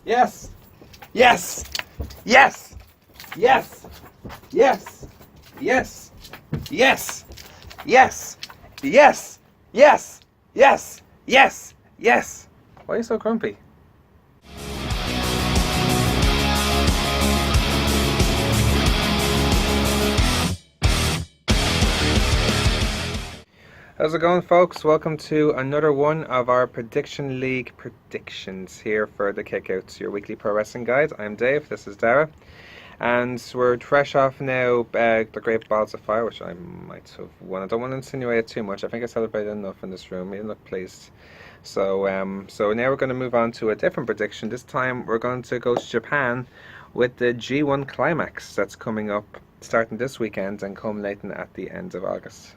Yes! Yes! Yes! Yes! Yes! Yes! Yes! Yes! Yes! Yes! Yes! Yes! Yes! Why are you so grumpy? How's it going, folks? Welcome to another one of our Prediction League predictions here for the Kickouts, your weekly pro wrestling guide. I'm Dave, this is Daragh, and we're fresh off now the Great Balls of Fire, which I might have won. I don't want to insinuate it too much. I think I celebrated enough in this room. You look pleased. So now we're going to move on to a different prediction. This time we're going to go to Japan with the G1 Climax that's coming up starting this weekend and culminating at the end of August.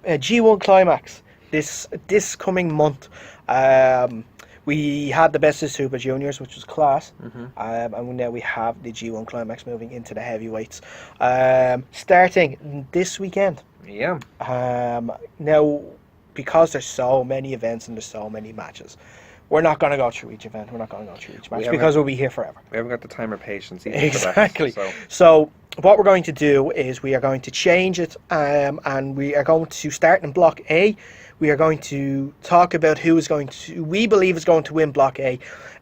G1 Climax this coming month. We had the Best of Super Juniors, which was class, and now we have the G1 Climax moving into the heavyweights, starting this weekend. Yeah. Now, because there's so many events and there's so many matches, we're not going to go through each event. We're not going to go through each match because we'll be here forever. We haven't got the time or patience either. Exactly. For that, so what we're going to do is we are going to change it, and we are going to start in Block A. We are going to talk about we believe is going to win Block A,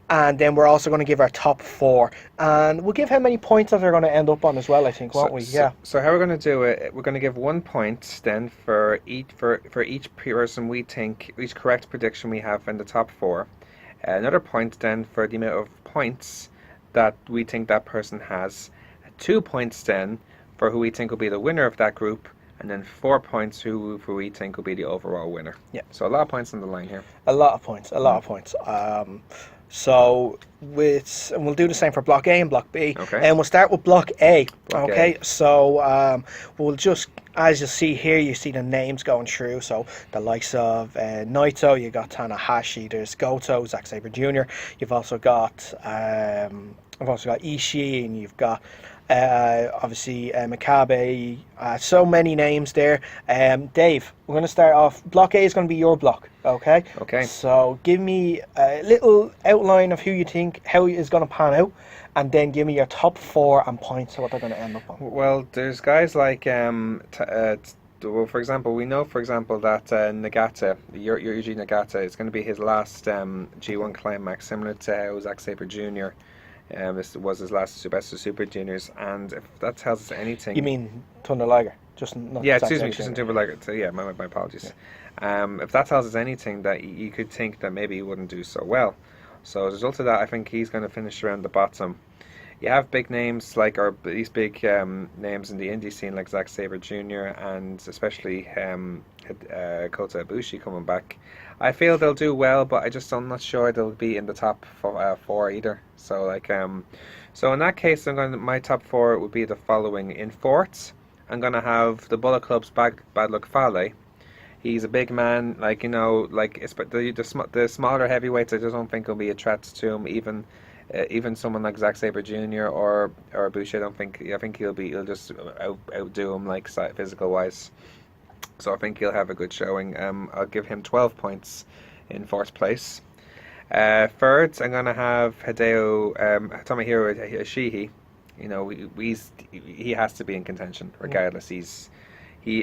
and then we're also going to give our top four, and we'll give how many points that they're going to end up on as well, I think, won't we? Yeah. So how we're going to do it? We're going to give 1 point then for each person we think, each correct prediction we have in the top four. Another point then for the amount of points that we think that person has. 2 points then for who we think will be the winner of that group, and then 4 points who we think will be the overall winner. Yeah. So a lot of points on the line here. A lot of points. So and we'll do the same for Block A and Block B. Okay. And we'll start with Block A. Block okay. A. So we'll just, as you see here, you see the names going through. So the likes of Naito, you got Tanahashi, there's Goto, Zack Sabre Jr. You've also got Ishii, and you've got obviously Makabe. So many names there. Dave, we're going to start off. Block A is going to be your block. Okay. Okay. So give me a little outline of who you think how is going to pan out, and then give me your top four and points of what they're going to end up on. Well, there's guys like for example, we know that Nagata, Yuji Nagata, is going to be his last G1 Climax, similar to how Zack Sabre Jr. This was his last Best of Super Juniors, and if that tells us anything... You mean Thunder Liger? Just not excuse me, Thunder Liger. So yeah, my apologies. Yeah. If that tells us anything, that you could think that maybe he wouldn't do so well. So as a result of that, I think he's going to finish around the bottom. You have big names or these big names in the indie scene like Zack Sabre Jr. and especially Kota Ibushi coming back. I feel they'll do well, but I'm not sure they'll be in the top four either. So so in that case, my top four would be the following. In fourth, I'm gonna have the Bullet Club's Bad Luck Fale. He's a big man, the smaller heavyweights. I just don't think will be a threat to him. Even someone like Zack Sabre Jr. or Ibushi, I think he'll just outdo him physical wise. So I think he'll have a good showing. I'll give him 12 points in fourth place. Third, I'm gonna have Tomohiro Ishii. You know, he has to be in contention regardless. He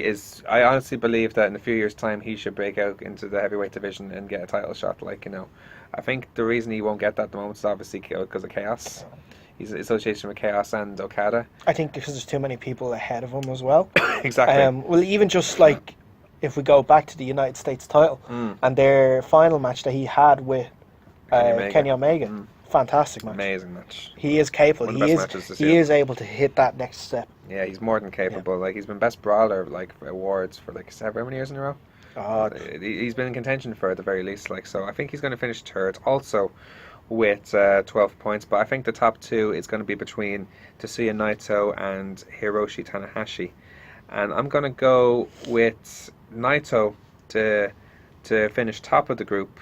is. I honestly believe that in a few years' time he should break out into the heavyweight division and get a title shot. I think the reason he won't get that at the moment is obviously because of Chaos. He's in association with Chaos and Okada. I think because there's too many people ahead of him as well. Exactly. Well, even just if we go back to the United States title and their final match that he had with Kenny Omega. Fantastic match. Amazing match. He is capable. He is able to hit that next step. Yeah, he's more than capable. Yeah. He's been best brawler for awards for how many years in a row? He's been in contention for at the very least. So I think he's going to finish third. Also with 12 points, but I think the top two is going to be between Tetsuya Naito and Hiroshi Tanahashi, and I'm going to go with Naito to finish top of the group,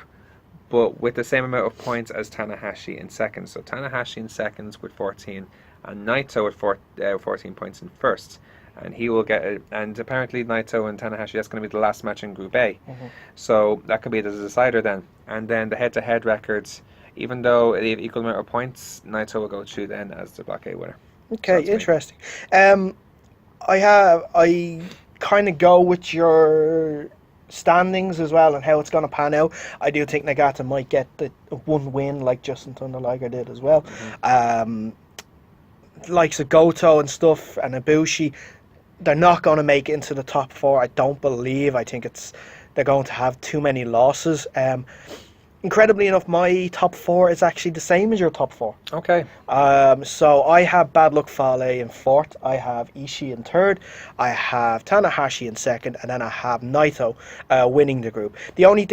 but with the same amount of points as Tanahashi in second. So Tanahashi in seconds with 14, and Naito with 14 points in first. and he will get it. And apparently Naito and Tanahashi, that's going to be the last match in Group A. So that could be the decider then. And then the head-to-head records, even though they have equal amount of points, Naito will go through then as the Block A winner. Okay, so interesting. I kind of go with your standings as well and how it's going to pan out. I do think Nagata might get the one win like Justin Thunder Liger did as well. Likes of Goto and stuff and Ibushi, they're not going to make it into the top 4. I don't believe. I think they're going to have too many losses. Incredibly enough, my top 4 is actually the same as your top 4. Okay. So I have Bad Luck Fale in 4th. I have Ishii in 3rd. I have Tanahashi in 2nd, and then I have Naito winning the group. The only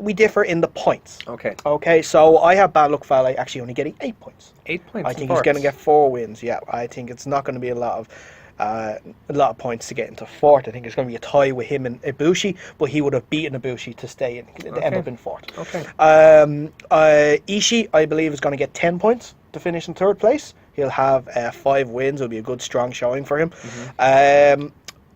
we differ in the points. Okay. Okay. So I have Bad Luck Fale actually only getting 8 points. 8 points. I think he's going to get 4 wins. Yeah. I think it's not going to be a lot of points to get into 4th. I think it's going to be a tie with him and Ibushi, but he would have beaten Ibushi to stay end up in 4th. Okay. Ishii, I believe, is going to get 10 points to finish in 3rd place. He'll have 5 wins. It'll be a good, strong showing for him.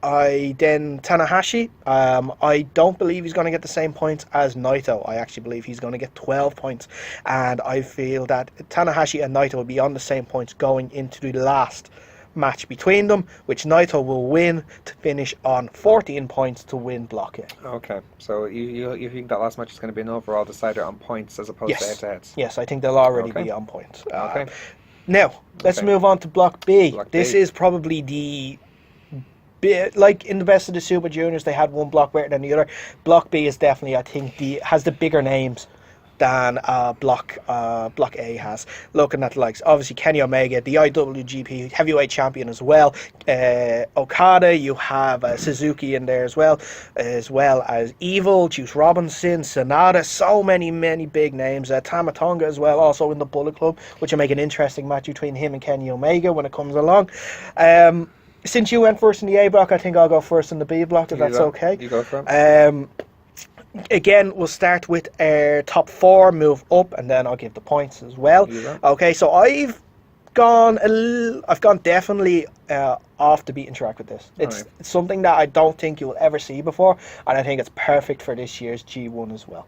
Tanahashi, I don't believe he's going to get the same points as Naito. I actually believe he's going to get 12 points, and I feel that Tanahashi and Naito will be on the same points going into the last match between them, which Naito will win to finish on 14 points to win Block A. Okay, so you think that last match is going to be an overall decider on points as opposed to head-to-heads? Yes, I think they'll already be on points. Okay. Now, let's move on to Block B. This B. is probably like in the best of the Super Juniors, they had one block better than the other. Block B is definitely, I think, has the bigger names than Block A has. Looking at the likes, obviously Kenny Omega, the IWGP heavyweight champion as well. Okada, you have Suzuki in there as well as Evil, Juice Robinson, Sonata. So many big names. Tama Tonga as well, also in the Bullet Club, which will make an interesting match between him and Kenny Omega when it comes along. Since you went first in the A block, I think I'll go first in the B block if that's okay. You go for it. Again, we'll start with our top 4, move up, and then I'll give the points as well. Okay, so I've gone definitely off the beaten track with this. It's something that I don't think you will ever see before, and I think it's perfect for this year's G1 as well.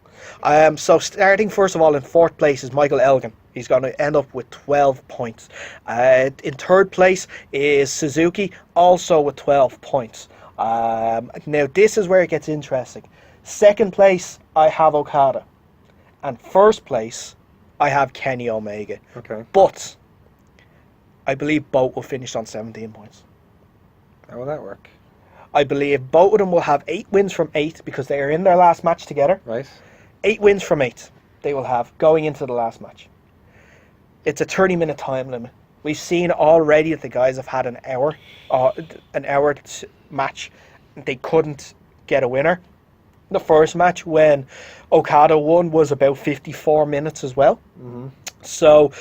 So starting first of all in 4th place is Michael Elgin. He's going to end up with 12 points. In 3rd place is Suzuki, also with 12 points. Now this is where it gets interesting. 2nd place, I have Okada. And 1st place, I have Kenny Omega. Okay. But I believe both will finish on 17 points. How will that work? I believe both of them will have 8 wins from 8 because they are in their last match together. Right. 8 wins from 8 they will have going into the last match. It's a 30-minute time limit. We've seen already that the guys have had an hour match. They couldn't get a winner. The first match when Okada won was about 54 minutes as well. So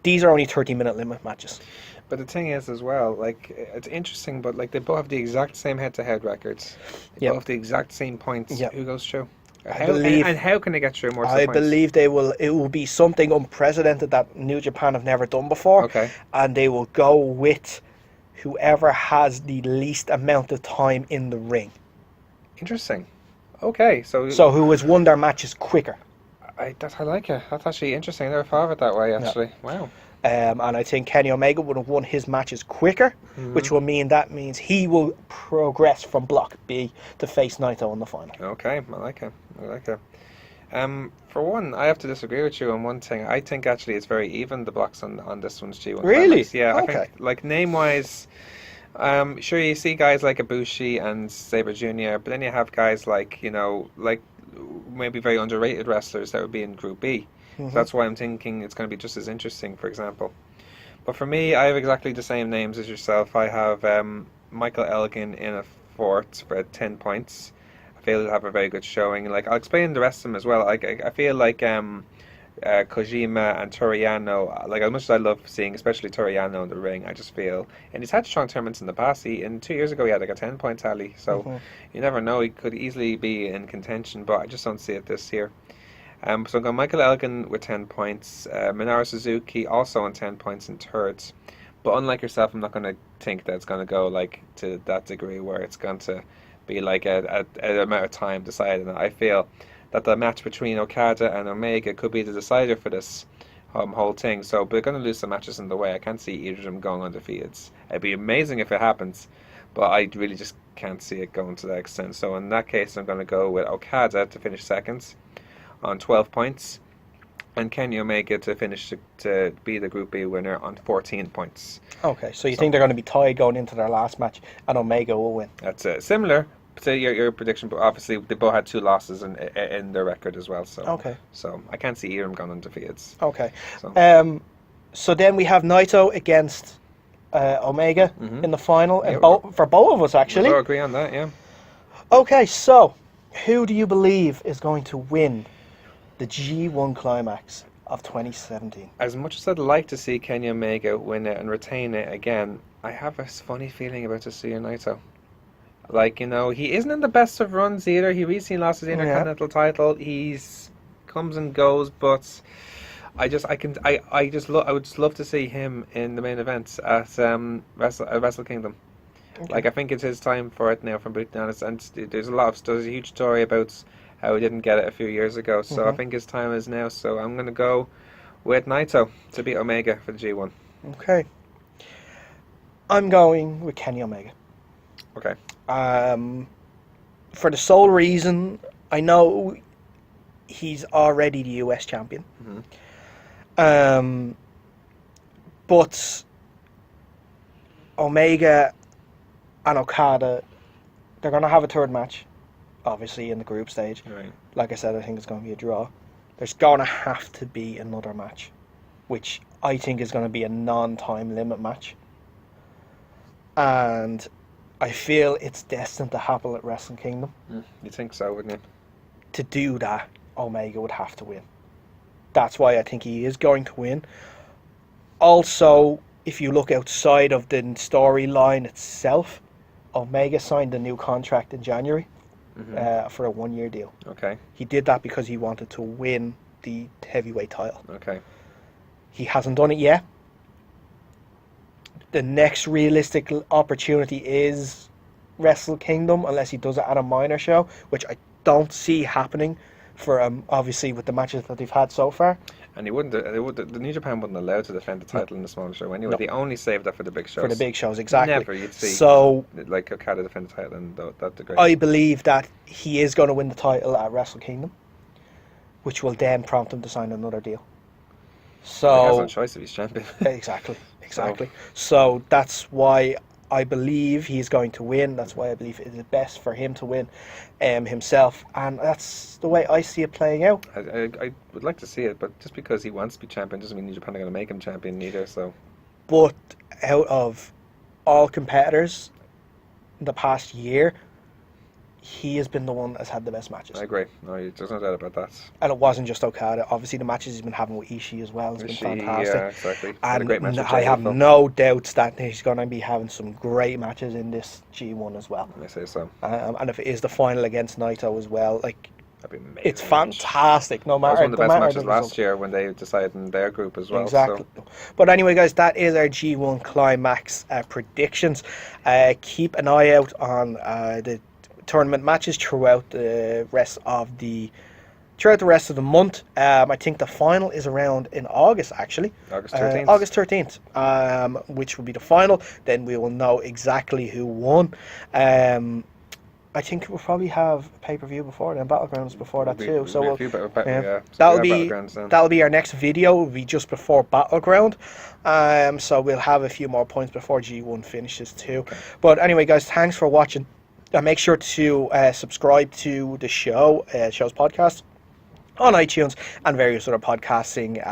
these are only 30-minute limit matches. But the thing is as well, like, it's interesting, but like they both have the exact same head-to-head records. They both have the exact same points. Who goes through? How can they get through more? I believe they will. It will be something unprecedented that New Japan have never done before. Okay. And they will go with whoever has the least amount of time in the ring. Interesting. Okay, so who has won their matches quicker. I like it. That's actually interesting. I never thought of it that way, actually. Wow. And I think Kenny Omega would have won his matches quicker, which will mean he will progress from Block B to face Naito in the final. Okay, I like it. For one, I have to disagree with you on one thing. I think actually it's very even, the blocks on this one's G1 Really? Climax. Yeah, okay. I think, like, name-wise, sure, you see guys like Ibushi and Sabre Jr., but then you have guys like, maybe very underrated wrestlers that would be in Group B. So that's why I'm thinking it's going to be just as interesting, for example. But for me, I have exactly the same names as yourself. I have Michael Elgin in a 4th for 10 points. I feel he'll have a very good showing. Like, I'll explain the rest of them as well. I feel like Kojima and Toriano, like, as much as I love seeing, especially Toriano in the ring, I just feel, and he's had strong tournaments in the past. And 2 years ago he had like a 10-point tally, so you never know, he could easily be in contention, but I just don't see it this year. So I've got Michael Elgin with 10 points, Minoru Suzuki also on 10 points in 3rd. But unlike yourself, I'm not going to think that it's going to go like to that degree where it's going to be like a amount of time decided. And I feel that the match between Okada and Omega could be the decider for this whole thing. So they're going to lose some matches in the way. I can't see either of them going undefeated. It'd be amazing if it happens, but I really just can't see it going to that extent. So in that case, I'm going to go with Okada to finish second on 12 points, and Kenny Omega to finish to be the Group B winner on 14 points. Okay, so you think they're going to be tied going into their last match, and Omega will win? That's similar to your prediction, but obviously they both had 2 losses in their record as well. So Okay. So I can't see either of them going undefeated. Okay. So, so then we have Naito against Omega in the final, and for both of us actually. We'll agree on that, yeah. Okay, so who do you believe is going to win the G1 Climax of 2017? As much as I'd like to see Kenny Omega win it and retain it again, I have a funny feeling about Tetsuya Naito. Like, you know, he isn't in the best of runs either. He recently lost his Intercontinental title. He's comes and goes, but I would just love to see him in the main event at Wrestle Kingdom. Okay. Like, I think it's his time for it now, from being honest. And there's a huge story about how he didn't get it a few years ago. So I think his time is now. So I'm going to go with Naito to beat Omega for the G1. Okay. I'm going with Kenny Omega. Okay. For the sole reason, I know he's already the US champion. But Omega and Okada, they're going to have a third match, obviously, in the group stage. Right. Like I said, I think it's going to be a draw. There's going to have to be another match, which I think is going to be a non-time limit match. And I feel it's destined to happen at Wrestle Kingdom. You think so, wouldn't you? To do that, Omega would have to win. That's why I think he is going to win. Also, if you look outside of the storyline itself, Omega signed a new contract in January for a 1-year deal. Okay. He did that because he wanted to win the heavyweight title. Okay. He hasn't done it yet. The next realistic opportunity is Wrestle Kingdom, unless he does it at a minor show, which I don't see happening for obviously with the matches that they've had so far. And the New Japan wouldn't allow to defend the title in the smaller show anyway. No. They only saved that for the big shows. For the big shows, exactly. Never you'd see like Okada defend the title in that degree. I believe that he is going to win the title at Wrestle Kingdom, which will then prompt him to sign another deal. So he has no choice if he's champion. Exactly. So that's why I believe he's going to win. That's why I believe it is best for him to win himself. And that's the way I see it playing out. I would like to see it, but just because he wants to be champion doesn't mean New Japan are going to make him champion either. So, but out of all competitors in the past year, he has been the one that's had the best matches. I agree. No, there's no doubt about that. And it wasn't just Okada. Obviously, the matches he's been having with Ishii as well has been fantastic. Yeah, exactly. And a great match I have no doubts that he's going to be having some great matches in this G1 as well. I say so. And if it is the final against Naito as well, like, that'd be amazing. It's fantastic. No matter. It was one of the best matches last year when they decided in their group as well. Exactly. So. But anyway, guys, that is our G1 Climax predictions. Keep an eye out on the tournament matches throughout the rest of the month. I think the final is around in August, actually. August 13th. August 13th, which will be the final. Then we will know exactly who won. I think we'll probably have a pay-per-view before then, Battlegrounds before that too. So that'll be our next video. It'll be just before Battleground. So we'll have a few more points before G1 finishes too. Okay. But anyway, guys, thanks for watching. Make sure to subscribe to the show's podcast on iTunes and various other podcasting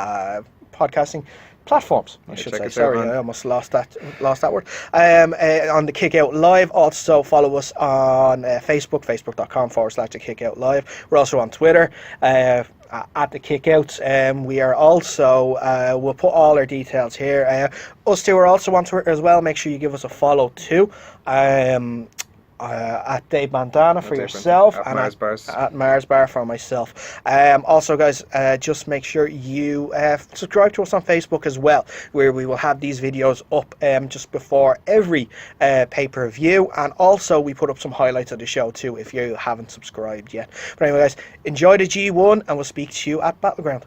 platforms. I should say. Sorry, I almost lost that word. On the Kick Out Live. Also follow us on Facebook, facebook.com/the Kick Out Live. We're also on Twitter at the Kick Out. We are also we'll put all our details here. Us two are also on Twitter as well. Make sure you give us a follow too. At Dave Bandana for yourself, at and Mars Bars. at Mars Bar for myself. Also, guys, just make sure you subscribe to us on Facebook as well, where we will have these videos up just before every pay-per-view, and also we put up some highlights of the show too if you haven't subscribed yet. But anyway, guys, enjoy the G1, and we'll speak to you at Battleground.